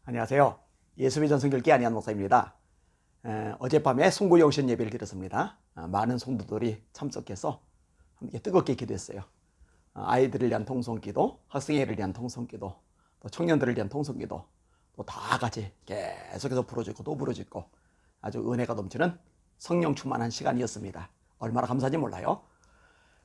안녕하세요. 예수비전 성결교 안희한 목사입니다. 어젯밤에 송구 영신 예배를 드렸습니다. 많은 성도들이 참석해서 함께 뜨겁게 기도했어요. 아이들을 위한 통성기도, 학생회를 위한 통성기도, 또 청년들을 위한 통성기도, 또 다 같이 계속해서 부르짖고 또 부르짖고 아주 은혜가 넘치는 성령 충만한 시간이었습니다. 얼마나 감사한지 몰라요.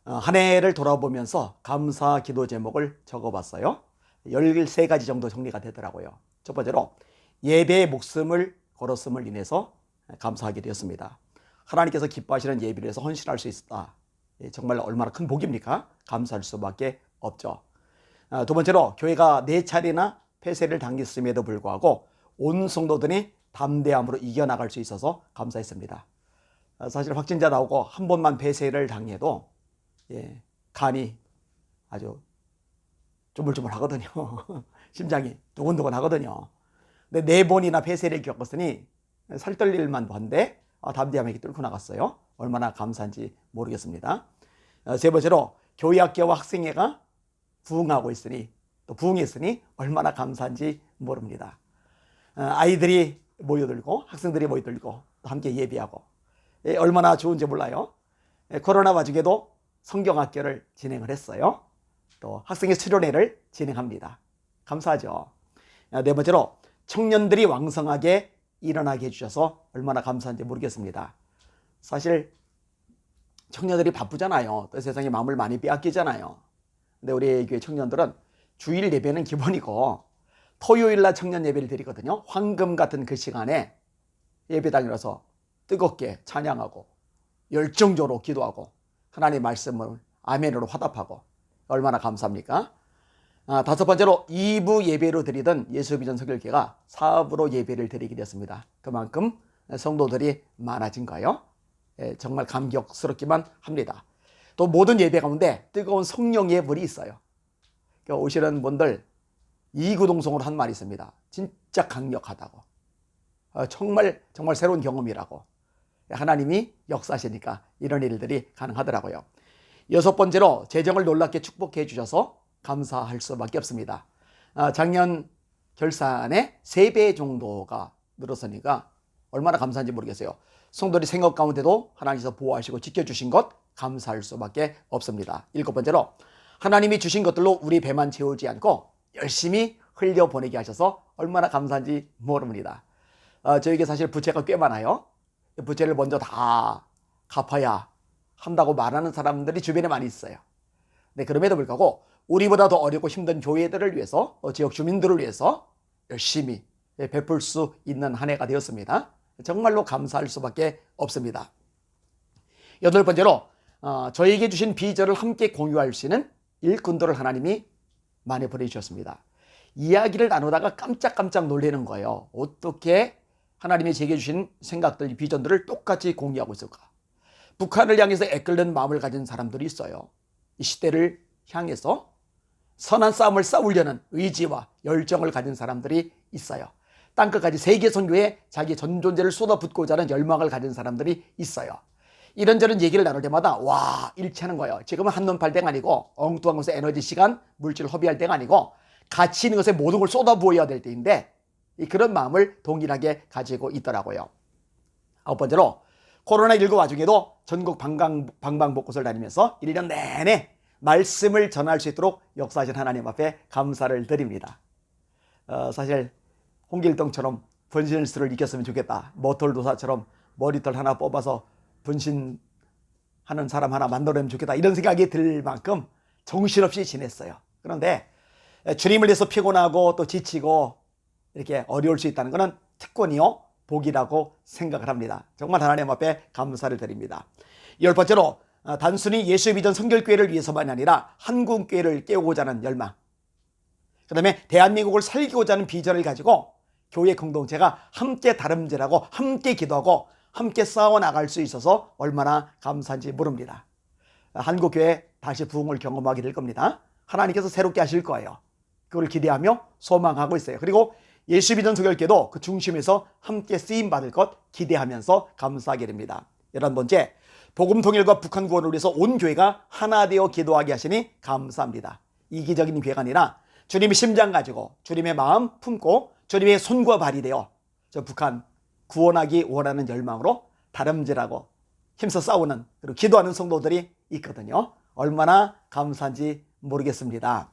한 해를 돌아보면서 감사 기도 제목을 적어봤어요. 13가지 정도 정리가 되더라고요. 첫 번째로 예배의 목숨을 걸었음을 인해서 감사하게 되었습니다. 하나님께서 기뻐하시는 예배를 위해서 헌신할 수 있었다. 정말 얼마나 큰 복입니까? 감사할 수밖에 없죠. 두 번째로 교회가 4차례나 폐쇄를 당했음에도 불구하고 온 성도들이 담대함으로 이겨나갈 수 있어서 감사했습니다. 사실 확진자 나오고 한 번만 폐쇄를 당해도 간이 아주 조물조물 하거든요. 심장이 두근두근 하거든요. 근데 4번이나 폐쇄를 겪었으니 살떨릴 만도 한데 담대함에게 뚫고 나갔어요. 얼마나 감사한지 모르겠습니다. 세 번째로 교회학교와 학생회가 부흥하고 있으니 또 부흥했으니 얼마나 감사한지 모릅니다. 아이들이 모여들고 학생들이 모여들고 또 함께 예배하고 얼마나 좋은지 몰라요. 코로나 와중에도 성경학교를 진행을 했어요. 또 학생회 수련회를 진행합니다. 감사하죠. 네 번째로 청년들이 왕성하게 일어나게 해주셔서 얼마나 감사한지 모르겠습니다. 사실 청년들이 바쁘잖아요. 또 세상에 마음을 많이 빼앗기잖아요. 근데 우리 교회 청년들은 주일 예배는 기본이고 토요일날 청년 예배를 드리거든요. 황금 같은 그 시간에 예배당이라서 뜨겁게 찬양하고 열정적으로 기도하고 하나님의 말씀을 아멘으로 화답하고 얼마나 감사합니까? 다섯 번째로 2부 예배로 드리던 예수비전 성결교회가 4부로 예배를 드리게 되었습니다. 그만큼 성도들이 많아진 거예요. 정말 감격스럽기만 합니다. 또 모든 예배 가운데 뜨거운 성령의 불이 있어요. 오시는 분들 이구동성으로 한 말이 있습니다. 진짜 강력하다고. 정말 새로운 경험이라고. 하나님이 역사하시니까 이런 일들이 가능하더라고요. 여섯 번째로 재정을 놀랍게 축복해 주셔서 감사할 수밖에 없습니다. 작년 결산에 3배 정도가 늘었으니까 얼마나 감사한지 모르겠어요. 성도들이 생각 가운데도 하나님께서 보호하시고 지켜주신 것 감사할 수밖에 없습니다. 일곱 번째로 하나님이 주신 것들로 우리 배만 채우지 않고 열심히 흘려보내게 하셔서 얼마나 감사한지 모릅니다. 저에게 사실 부채가 꽤 많아요. 부채를 먼저 다 갚아야 한다고 말하는 사람들이 주변에 많이 있어요. 네, 그럼에도 불구하고 우리보다 더 어렵고 힘든 교회들을 위해서 지역 주민들을 위해서 열심히 베풀 수 있는 한 해가 되었습니다. 정말로 감사할 수밖에 없습니다. 여덟 번째로 저에게 주신 비전을 함께 공유할 수 있는 일꾼들을 하나님이 많이 보내주셨습니다. 이야기를 나누다가 깜짝깜짝 놀라는 거예요. 어떻게 하나님이 제게 주신 생각들, 비전들을 똑같이 공유하고 있을까? 북한을 향해서 애끓는 마음을 가진 사람들이 있어요. 이 시대를 향해서 선한 싸움을 싸우려는 의지와 열정을 가진 사람들이 있어요. 땅끝까지 세계 선교에 자기 전 존재를 쏟아붓고자 하는 열망을 가진 사람들이 있어요. 이런저런 얘기를 나눌 때마다 와, 일치하는 거예요. 지금은 한눈 팔 때가 아니고 엉뚱한 것에 에너지, 시간, 물질을 허비할 때가 아니고 가치 있는 것에 모든 걸 쏟아부어야 될 때인데 그런 마음을 동일하게 가지고 있더라고요. 아홉 번째로 코로나19 와중에도 전국 방방곳곳을 다니면서 1년 내내 말씀을 전할 수 있도록 역사하신 하나님 앞에 감사를 드립니다. 사실 홍길동처럼 분신술을 익혔으면 좋겠다. 머털도사처럼 머리털 하나 뽑아서 분신하는 사람 하나 만들어내면 좋겠다. 이런 생각이 들 만큼 정신없이 지냈어요. 그런데 주님을 위해서 피곤하고 또 지치고 이렇게 어려울 수 있다는 것은 특권이요 복이라고 생각을 합니다. 정말 하나님 앞에 감사를 드립니다. 열 번째로 단순히 예수비전 성결교회를 위해서만이 아니라 한국교회를 깨우고자 하는 열망, 그 다음에 대한민국을 살리고자 하는 비전을 가지고 교회 공동체가 함께 다름질하고 함께 기도하고 함께 싸워나갈 수 있어서 얼마나 감사한지 모릅니다. 한국교회 다시 부흥을 경험하게 될 겁니다. 하나님께서 새롭게 하실 거예요. 그걸 기대하며 소망하고 있어요. 그리고 예수비전 성결교회도 그 중심에서 함께 쓰임받을 것 기대하면서 감사하게 됩니다. 11번째, 복음 통일과 북한 구원을 위해서 온 교회가 하나 되어 기도하게 하시니 감사합니다. 이기적인 교회가 아니라 주님의 심장 가지고 주님의 마음 품고 주님의 손과 발이 되어 저 북한 구원하기 원하는 열망으로 다름질하고 힘써 싸우는 그리고 기도하는 성도들이 있거든요. 얼마나 감사한지 모르겠습니다.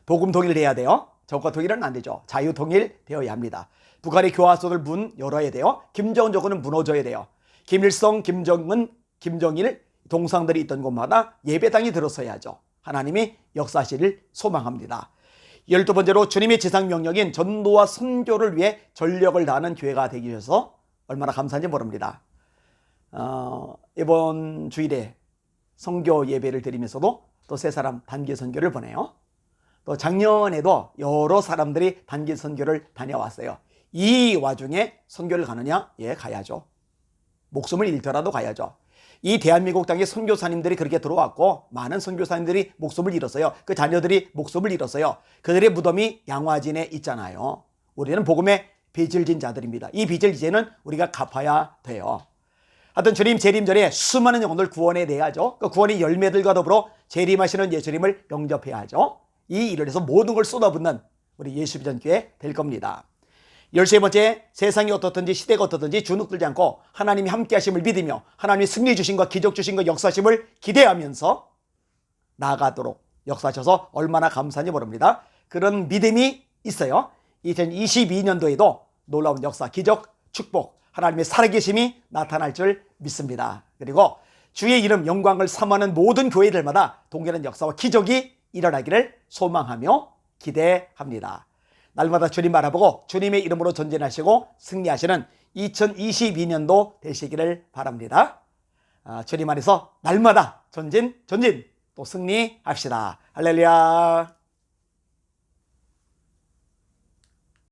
복음 통일돼야 돼요. 저과 통일은 안 되죠. 자유 통일되어야 합니다. 북한의 교화소를 문 열어야 돼요. 김정은 정권은 무너져야 돼요. 김일성, 김정은, 김정일 동상들이 있던 곳마다 예배당이 들어서야죠. 하나님이 역사하시를 소망합니다. 12번째로 주님의 지상 명령인 전도와 선교를 위해 전력을 다하는 교회가 되기 위해서 얼마나 감사한지 모릅니다. 이번 주일에 선교 예배를 드리면서도 또 세 사람 단기 선교를 보내요. 또 작년에도 여러 사람들이 단기 선교를 다녀왔어요. 이 와중에 선교를 가느냐? 예, 가야죠. 목숨을 잃더라도 가야죠. 이 대한민국 땅에 선교사님들이 그렇게 들어왔고 많은 선교사님들이 목숨을 잃었어요. 그 자녀들이 목숨을 잃었어요. 그들의 무덤이 양화진에 있잖아요. 우리는 복음의 빚을 진 자들입니다. 이 빚을 이제는 우리가 갚아야 돼요. 하여튼 주님 재림전에 수많은 영혼들 구원해내야죠. 그 구원의 열매들과 더불어 재림하시는 예수님을 영접해야죠. 이 일을 해서 모든 걸 쏟아붓는 우리 예수비전교회 될 겁니다. 13번째, 세상이 어떻든지 시대가 어떻든지 주눅들지 않고 하나님이 함께 하심을 믿으며 하나님이 승리 주심과 기적 주심과 역사하심을 기대하면서 나아가도록 역사하셔서 얼마나 감사한지 모릅니다. 그런 믿음이 있어요. 2022년도에도 놀라운 역사, 기적, 축복, 하나님의 살아계심이 나타날 줄 믿습니다. 그리고 주의 이름 영광을 삼하는 모든 교회들마다 동일한 역사와 기적이 일어나기를 소망하며 기대합니다. 날마다 주님 바라보고 주님의 이름으로 전진하시고 승리하시는 2022년도 되시기를 바랍니다. 주님 안에서 날마다 전진 또 승리합시다. 할렐루야.